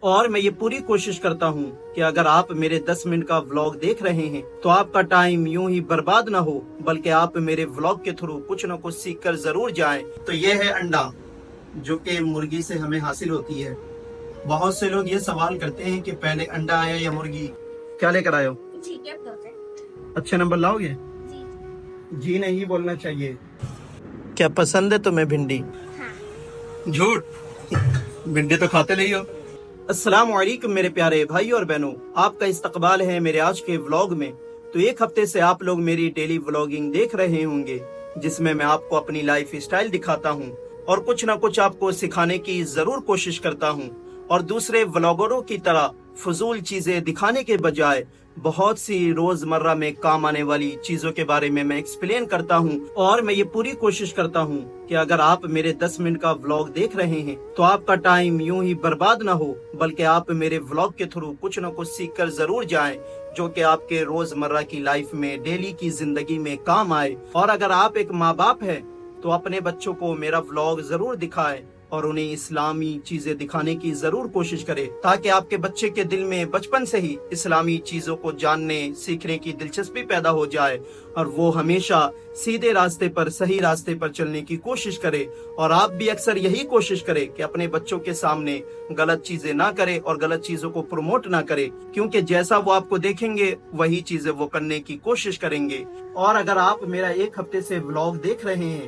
اور میں یہ پوری کوشش کرتا ہوں کہ اگر آپ میرے 10 منٹ کا ولاگ دیکھ رہے ہیں تو آپ کا ٹائم یوں ہی برباد نہ ہو، بلکہ آپ میرے ولاگ کے تھرو کچھ نہ کچھ سیکھ کر ضرور جائیں۔ تو یہ ہے انڈا جو کہ مرغی سے ہمیں حاصل ہوتی ہے۔ بہت سے لوگ یہ سوال کرتے ہیں کہ پہلے انڈا آیا یا مرغی؟ کیا لے کر آئے ہو؟ جی کیا بولتے؟ اچھے نمبر لاؤ گے؟ جی نہیں بولنا چاہیے۔ کیا پسند ہے تمہیں بھنڈی؟ ہاں۔ جھوٹ، بھنڈی تو کھاتے نہیں ہو۔ السلام علیکم میرے پیارے بھائی اور بہنوں، آپ کا استقبال ہے میرے آج کے ولاگ میں۔ تو ایک ہفتے سے آپ لوگ میری ڈیلی ولاگنگ دیکھ رہے ہوں گے، جس میں آپ کو اپنی لائف سٹائل دکھاتا ہوں اور کچھ نہ کچھ آپ کو سکھانے کی ضرور کوشش کرتا ہوں، اور دوسرے ولاگروں کی طرح فضول چیزیں دکھانے کے بجائے بہت سی روزمرہ میں کام آنے والی چیزوں کے بارے میں ایکسپلین کرتا ہوں، اور میں یہ پوری کوشش کرتا ہوں کہ اگر آپ میرے 10 منٹ کا ولاگ دیکھ رہے ہیں تو آپ کا ٹائم یوں ہی برباد نہ ہو، بلکہ آپ میرے ولاگ کے تھرو کچھ نہ کچھ سیکھ کر ضرور جائیں جو کہ آپ کے روزمرہ کی لائف میں، ڈیلی کی زندگی میں کام آئے۔ اور اگر آپ ایک ماں باپ ہیں تو اپنے بچوں کو میرا ولاگ ضرور دکھائیں اور انہیں اسلامی چیزیں دکھانے کی ضرور کوشش کرے، تاکہ آپ کے بچے کے دل میں بچپن سے ہی اسلامی چیزوں کو جاننے سیکھنے کی دلچسپی پیدا ہو جائے، اور وہ ہمیشہ سیدھے راستے پر، صحیح راستے پر چلنے کی کوشش کرے۔ اور آپ بھی اکثر یہی کوشش کرے کہ اپنے بچوں کے سامنے غلط چیزیں نہ کرے اور غلط چیزوں کو پروموٹ نہ کرے، کیونکہ جیسا وہ آپ کو دیکھیں گے وہی چیزیں وہ کرنے کی کوشش کریں گے۔ اور اگر آپ میرا ایک ہفتے سے ولاگ دیکھ رہے ہیں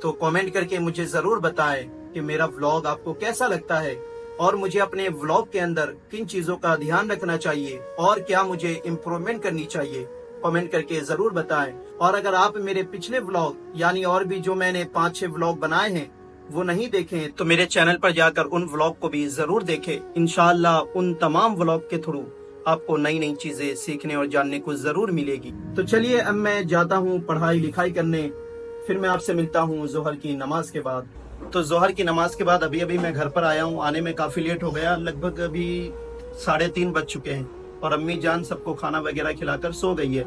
تو کامنٹ کر کے مجھے ضرور بتائیں کہ میرا ولاگ آپ کو کیسا لگتا ہے، اور مجھے اپنے ولاگ کے اندر کن چیزوں کا دھیان رکھنا چاہیے اور کیا مجھے امپروومنٹ کرنی چاہیے، کامنٹ کر کے ضرور بتائیں۔ اور اگر آپ میرے پچھلے ولاگ یعنی اور بھی جو میں نے 5-6 ولاگ بنائے ہیں وہ نہیں دیکھیں تو میرے چینل پر جا کر ان ولاگ کو بھی ضرور دیکھیں۔ انشاءاللہ ان تمام ولاگ کے تھرو آپ کو نئی نئی چیزیں سیکھنے اور جاننے کو ضرور ملے گی۔ تو چلیے اب میں جاتا ہوں پڑھائی لکھائی کرنے، پھر میں آپ سے ملتا ہوں ظہر کی نماز کے بعد۔ تو ظہر کی نماز کے بعد ابھی میں گھر پر آیا ہوں، آنے میں کافی لیٹ ہو گیا، لگ بھگ ابھی 3:30 بج چکے ہیں، اور امی جان سب کو کھانا وغیرہ کھلا کر سو گئی ہے۔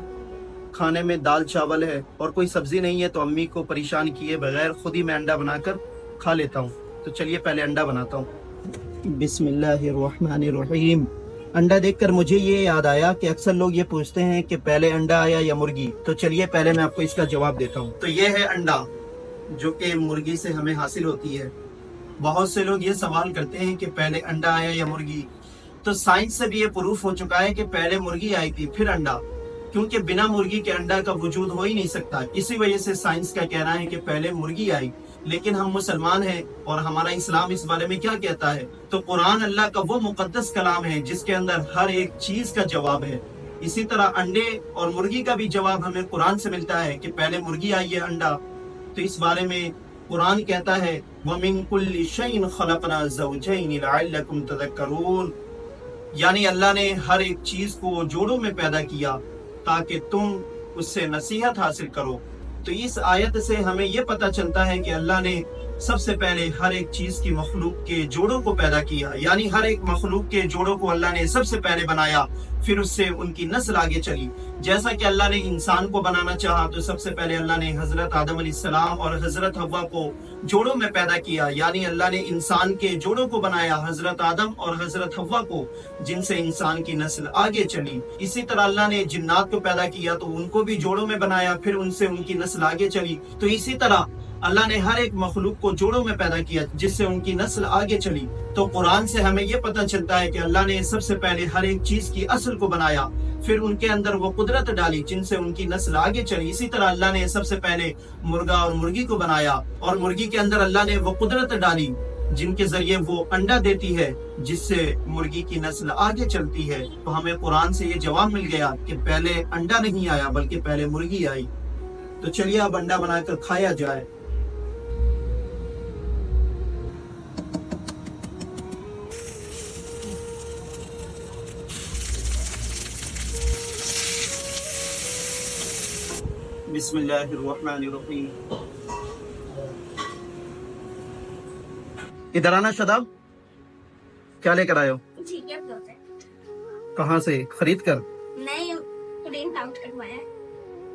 کھانے میں دال چاول ہے اور کوئی سبزی نہیں ہے، تو امی کو پریشان کیے بغیر خود ہی میں انڈا بنا کر کھا لیتا ہوں۔ تو چلیے پہلے انڈا بناتا ہوں۔ بسم اللہ الرحمن الرحیم۔ انڈا دیکھ کر مجھے یہ یاد آیا کہ اکثر لوگ یہ پوچھتے ہیں کہ پہلے انڈا آیا یا مرغی، تو چلیے پہلے میں آپ کو اس کا جواب دیتا ہوں۔ تو یہ ہے انڈا جو کہ مرغی سے ہمیں حاصل ہوتی ہے۔ بہت سے لوگ یہ سوال کرتے ہیں کہ پہلے انڈا آیا یا مرغی، تو سائنس سے بھی یہ پروف ہو چکا ہے کہ پہلے مرغی آئی تھی پھر انڈا، کیونکہ بنا مرغی کے انڈا کا وجود ہو ہی نہیں سکتا۔ اسی وجہ سے سائنس کا کہنا ہے کہ پہلے مرغی آئی۔ لیکن ہم مسلمان ہیں اور ہمارا اسلام اس بارے میں کیا کہتا ہے؟ تو قرآن اللہ کا وہ مقدس کلام ہے جس کے اندر ہر ایک چیز کا جواب ہے۔ اسی طرح انڈے اور مرغی کا بھی جواب ہمیں قرآن سے ملتا ہے کہ پہلے مرغی آئی ہے انڈا۔ تو اس بارے میں قرآن کہتا ہے وَمِن كُلِّ شَيْءٍ خَلَقْنَا زَوْجَيْنِ لَعَلَّكُمْ تَذَكَّرُونَ، یعنی اللہ نے ہر ایک چیز کو جوڑوں میں پیدا کیا تاکہ تم اس سے نصیحت حاصل کرو۔ تو اس آیت سے ہمیں یہ پتہ چلتا ہے کہ اللہ نے سب سے پہلے ہر ایک چیز کی مخلوق کے جوڑوں کو پیدا کیا، یعنی ہر ایک مخلوق کے جوڑوں کو اللہ نے سب سے پہلے بنایا، پھر اس سے ان کی نسل آگے چلی۔ جیسا کہ اللہ نے انسان کو بنانا چاہا تو سب سے پہلے اللہ نے حضرت آدم علیہ السلام اور حضرت حوا کو جوڑوں میں پیدا کیا، یعنی اللہ نے انسان کے جوڑوں کو بنایا، حضرت آدم اور حضرت حوا کو، جن سے انسان کی نسل آگے چلی۔ اسی طرح اللہ نے جنات کو پیدا کیا تو ان کو بھی جوڑوں میں بنایا، پھر ان سے ان کی نسل آگے چلی۔ تو اسی طرح اللہ نے ہر ایک مخلوق کو جوڑوں میں پیدا کیا جس سے ان کی نسل آگے چلی۔ تو قرآن سے ہمیں یہ پتہ چلتا ہے کہ اللہ نے سب سے پہلے ہر ایک چیز کی اصل کو بنایا، پھر ان کے اندر وہ قدرت ڈالی جن سے ان کی نسل آگے چلی۔ اسی طرح اللہ نے سب سے پہلے مرغا اور مرغی کو بنایا، اور مرغی کے اندر اللہ نے وہ قدرت ڈالی جن کے ذریعے وہ انڈا دیتی ہے جس سے مرغی کی نسل آگے چلتی ہے۔ تو ہمیں قرآن سے یہ جواب مل گیا کہ پہلے انڈا نہیں آیا بلکہ پہلے مرغی آئی۔ تو چلیے اب انڈا بنا کر کھایا جائے۔ بسم اللہ الرحمن الرحیم۔ ادھر آنا شاداب، کیا لے کر آئے ہو؟ جی کیا بولتے؟ کہاں سے خرید کر؟ نہیں، پرنٹ آؤٹ کروایا۔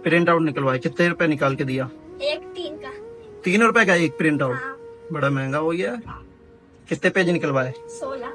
پرنٹ آؤٹ نکلوایا؟ کتنے روپے نکال کے دیا؟ 3 کا۔ 3 روپے کا ایک پرنٹ آؤٹ؟ ہاں۔ بڑا مہنگا ہو گیا۔ کتنے پیج نکلوائے؟ 16۔